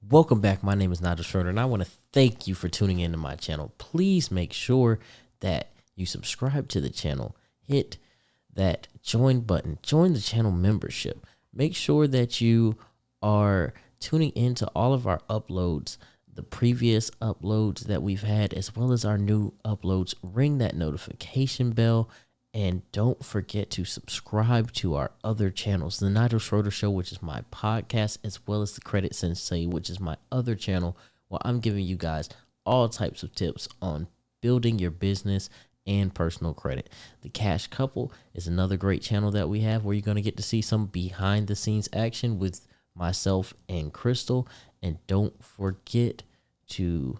Welcome back. My name is MrSchroeter, and I want to thank you for tuning into my channel. Please make sure that you subscribe to the channel. Hit that join button. Join the channel membership. Make sure that you are tuning into all of our uploads, the previous uploads that we've had, as well as our new uploads. Ring that notification bell. And don't forget to subscribe to our other channels, the Nigel Schroeder Show, which is my podcast, as well as the Credit Sensei, which is my other channel, where I'm giving you guys all types of tips on building your business and personal credit. The Cash Couple is another great channel that we have where you're going to get to see some behind the scenes action with myself and Crystal. And don't forget to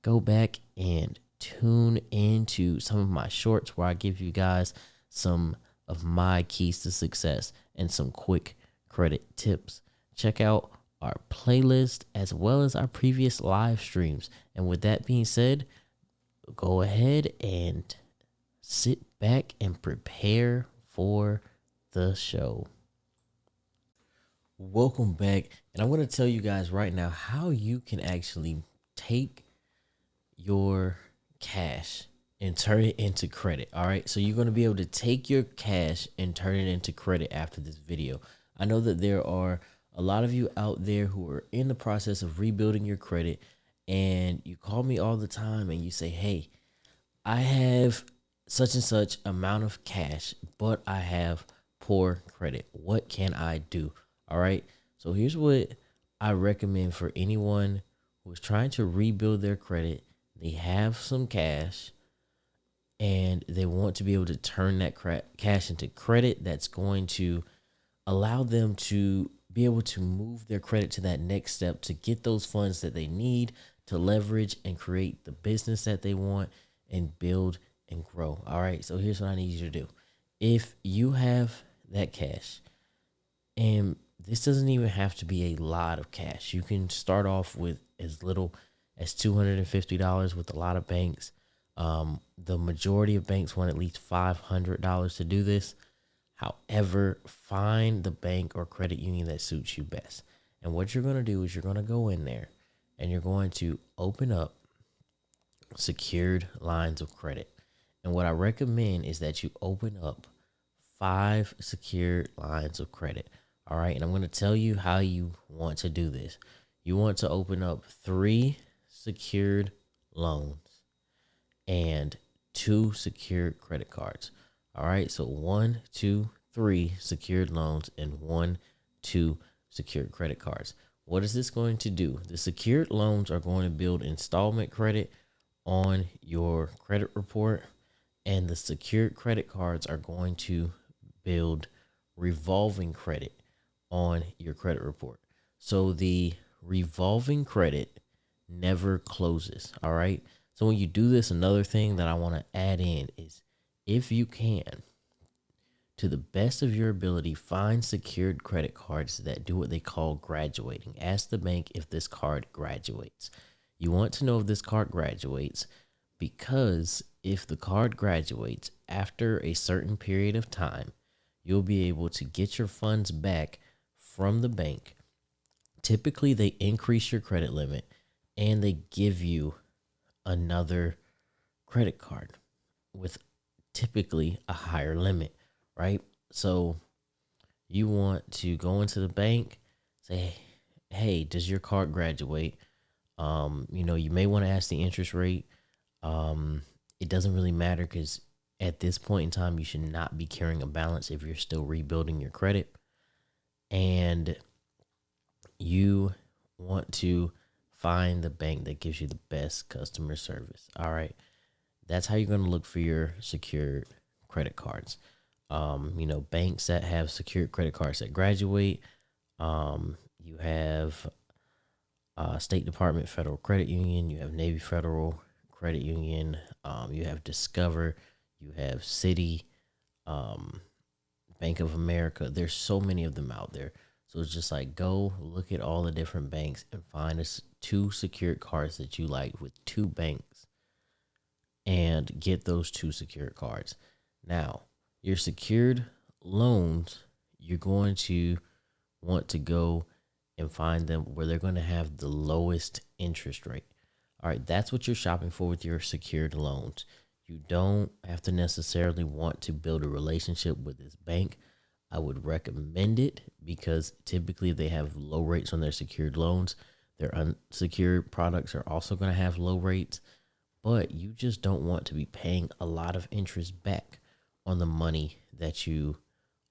go back and tune into some of my shorts where I give you guys some of my keys to success and some quick credit tips. Check out our playlist as well as our previous live streams. And with that being said, go ahead and sit back and prepare for the show. Welcome back. And I'm going to tell you guys right now how you can actually take your cash and turn it into credit. All right, so you're going to be able to take your cash and turn it into credit after this video. I know that there are a lot of you out there who are in the process of rebuilding your credit, and you call me all the time and you say, hey, I have such and such amount of cash, but I have poor credit. What can I do? All right, so here's what I recommend for anyone who is trying to rebuild their credit. They have some cash and they want to be able to turn that cash into credit that's going to allow them to be able to move their credit to that next step, to get those funds that they need to leverage and create the business that they want and build and grow. All right, so here's what I need you to do. If you have that cash, and this doesn't even have to be a lot of cash, you can start off with as little as $250 with a lot of banks. The majority of banks want at least $500 to do this. However, find the bank or credit union that suits you best. And what you're going to do is you're going to go in there and you're going to open up secured lines of credit. And what I recommend is that you open up 5 secured lines of credit. All right. And I'm going to tell you how you want to do this. You want to open up 3 secured loans and 2 secured credit cards. All right, so 1, 2, 3 secured loans and 1, 2 secured credit cards. What is this going to do? The secured loans are going to build installment credit on your credit report, and the secured credit cards are going to build revolving credit on your credit report. So the revolving credit never closes. All right. So when you do this, another thing that I want to add in is, if you can, to the best of your ability, find secured credit cards that do what they call graduating. Ask the bank if this card graduates. You want to know if this card graduates because if the card graduates after a certain period of time, you'll be able to get your funds back from the bank. Typically, they increase your credit limit and they give you another credit card with typically a higher limit, right? So you want to go into the bank, say, hey, does your card graduate? You may want to ask the interest rate. It doesn't really matter because at this point in time, you should not be carrying a balance if you're still rebuilding your credit. And you want to find the bank that gives you the best customer service. All right. That's how you're going to look for your secured credit cards. Banks that have secured credit cards that graduate. You have State Department Federal Credit Union. You have Navy Federal Credit Union. You have Discover. You have Citi, Bank of America. There's so many of them out there. So it's just like, go look at all the different banks and find us 2 secured cards that you like with 2 banks and get those 2 secured cards. Now, your secured loans, you're going to want to go and find them where they're going to have the lowest interest rate. All right, that's what you're shopping for with your secured loans. You don't have to necessarily want to build a relationship with this bank. I would recommend it because typically they have low rates on their secured loans. Their unsecured products are also going to have low rates, but you just don't want to be paying a lot of interest back on the money that you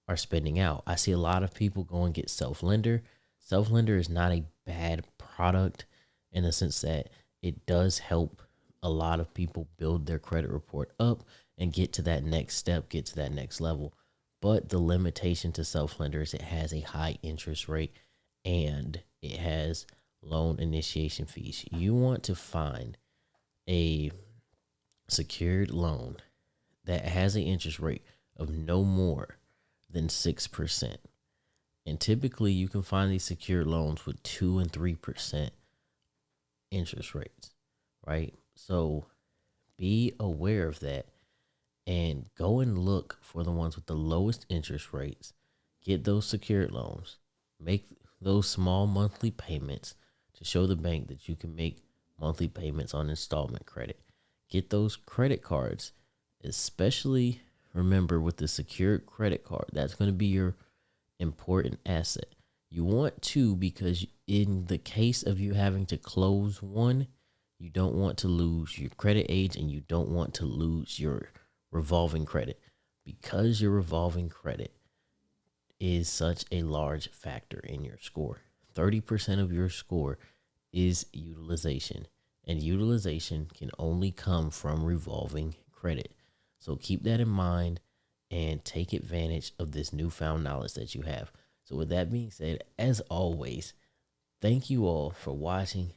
are spending out. I see a lot of people go and get self-lender. Self-lender is not a bad product in the sense that it does help a lot of people build their credit report up and get to that next step, get to that next level. But the limitation to self-lender is it has a high interest rate and it has loan initiation fees. You want to find a secured loan that has an interest rate of no more than 6%. And typically you can find these secured loans with 2 and 3% interest rates, right? So be aware of that and go and look for the ones with the lowest interest rates. Get those secured loans. Make those small monthly payments to show the bank that you can make monthly payments on installment credit. Get those credit cards, especially remember with the secured credit card, that's going to be your important asset. You want to, because in the case of you having to close one, you don't want to lose your credit age and you don't want to lose your revolving credit, because your revolving credit is such a large factor in your score. 30% of your score is utilization, and utilization can only come from revolving credit. So keep that in mind and take advantage of this newfound knowledge that you have. So with that being said, as always, thank you all for watching.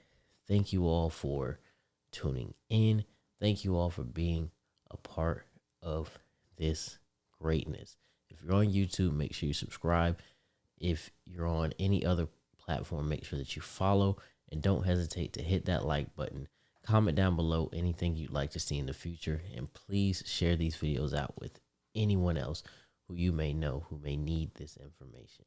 Thank you all for tuning in. Thank you all for being a part of this greatness. If you're on YouTube, make sure you subscribe. If you're on any other platform, make sure that you follow and don't hesitate to hit that like button. Comment down below anything you'd like to see in the future, and please share these videos out with anyone else who you may know who may need this information.